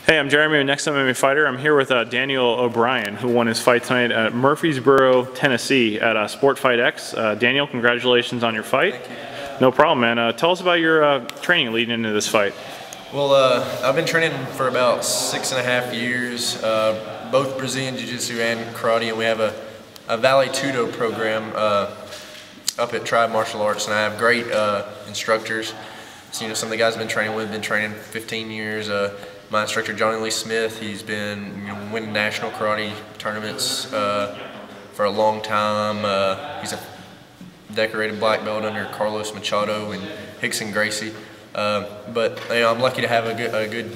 Hey, I'm Jeremy with NextMMAFighter. I'm here with Daniel O'Brien, who won his fight tonight at Murfreesboro, Tennessee at Sport Fight X. Daniel, congratulations on your fight. Thank you. No problem, man. Tell us about your training leading into this fight. Well, I've been training for about 6.5 years, both Brazilian Jiu-Jitsu and karate, and we have a Vale Tudo program up at Tribe Martial Arts, and I have great instructors. So, some of the guys I've been training with have been training 15 years. My instructor, Johnny Lee Smith, he's been winning national karate tournaments for a long time. He's a decorated black belt under Carlos Machado and Hickson Gracie. But I'm lucky to have a good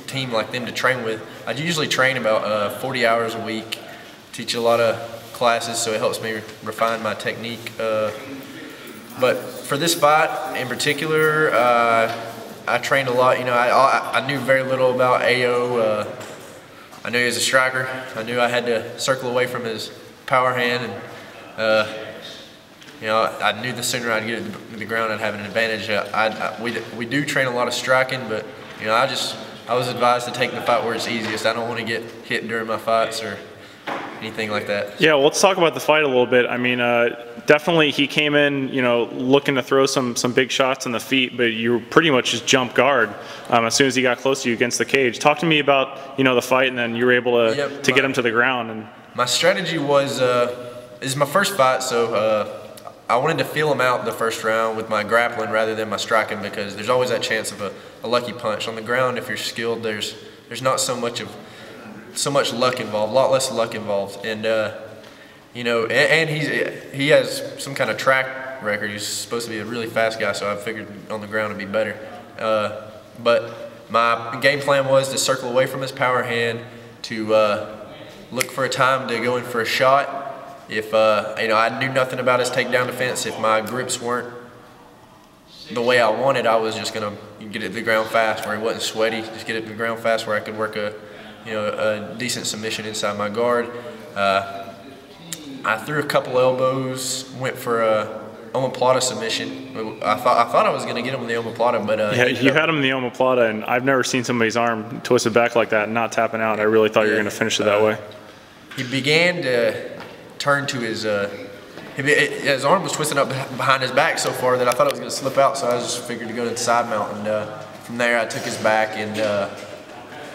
team like them to train with. I usually train about 40 hours a week, teach a lot of classes, so it helps me refine my technique. But for this fight in particular, I trained a lot. I knew very little about AO. I knew he was a striker. I knew I had to circle away from his power hand, and I knew the sooner I'd get it to the ground, I'd have an advantage. We do train a lot of striking, but I was advised to take the fight where it's easiest. I don't want to get hit during my fights or anything like that. Yeah, well, let's talk about the fight a little bit. I mean, definitely he came in, looking to throw some big shots in the feet, but you pretty much just jumped guard as soon as he got close to you against the cage. Talk to me about, the fight, and then you were able to get him to the ground. And my strategy was, this is my first fight, so I wanted to feel him out the first round with my grappling rather than my striking, because there's always that chance of a lucky punch. On the ground, if you're skilled, there's not so much luck involved, a lot less luck involved, and and he has some kind of track record. He's supposed to be a really fast guy, so I figured on the ground it'd be better. But my game plan was to circle away from his power hand, to look for a time to go in for a shot. If I knew nothing about his takedown defense, if my grips weren't the way I wanted, I was just gonna get it to the ground fast, where he wasn't sweaty. Just get it to the ground fast, where I could work a decent submission inside my guard. I threw a couple elbows, went for a omoplata submission. I thought I was going to get him with the omoplata, but yeah, you had him in the omoplata, and I've never seen somebody's arm twisted back like that and not tapping out. I really thought you were going to finish it that way. He began to turn to his arm was twisting up behind his back so far that I thought it was going to slip out, so I just figured to go to the side mount, and from there I took his back and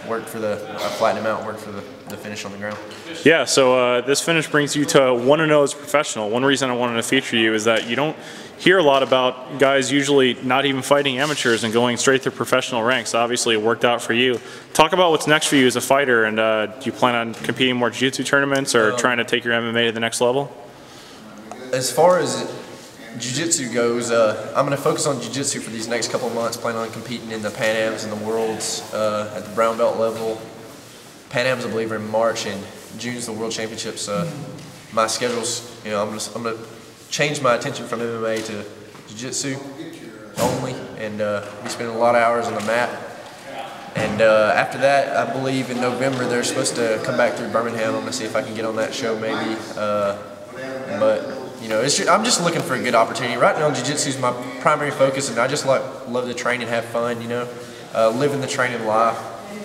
worked for I flattened him out and worked for the finish on the ground. Yeah, so this finish brings you to 1-0 as a professional. One reason I wanted to feature you is that you don't hear a lot about guys usually not even fighting amateurs and going straight to professional ranks. Obviously, it worked out for you. Talk about what's next for you as a fighter, and do you plan on competing more jiu-jitsu tournaments or trying to take your MMA to the next level? As far as jiu-jitsu goes, I'm going to focus on jiu-jitsu for these next couple of months. Plan on competing in the Pan Ams and the Worlds at the brown belt level. Pan Ams, I believe, are in March, and June's the World Championships. My schedule's, I'm going to change my attention from MMA to jiu-jitsu only, and be spending a lot of hours on the mat. And after that, I believe in November they're supposed to come back through Birmingham. I'm going to see if I can get on that show maybe. But I'm just looking for a good opportunity. Right now, jiu-jitsu is my primary focus, and I just love to train and have fun, living the training life.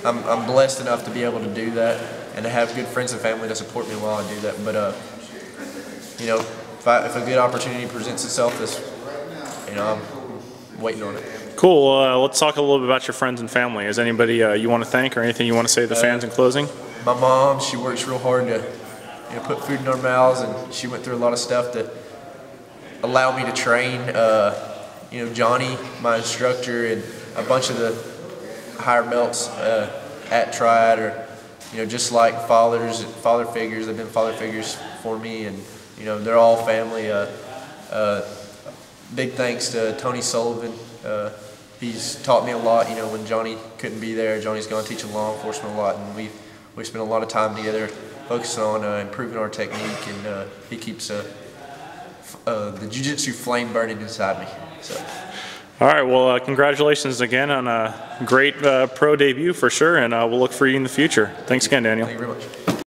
I'm blessed enough to be able to do that and to have good friends and family to support me while I do that. But, if a good opportunity presents itself, I'm waiting on it. Cool. Let's talk a little bit about your friends and family. Is anybody you want to thank, or anything you want to say to the fans in closing? My mom, she works real hard to put food in our mouths, and she went through a lot of stuff to allow me to train. Johnny, my instructor, and a bunch of the higher belts at Triad are, just like father figures. They've been father figures for me, and they're all family. Big thanks to Tony Sullivan. He's taught me a lot. When Johnny couldn't be there, Johnny's gone teaching law enforcement a lot, and we spent a lot of time together focusing on improving our technique, and he keeps the jiu-jitsu flame burning inside me. So. All right, well, congratulations again on a great pro debut for sure, and we'll look for you in the future. Thanks again, Daniel. Thank you very much.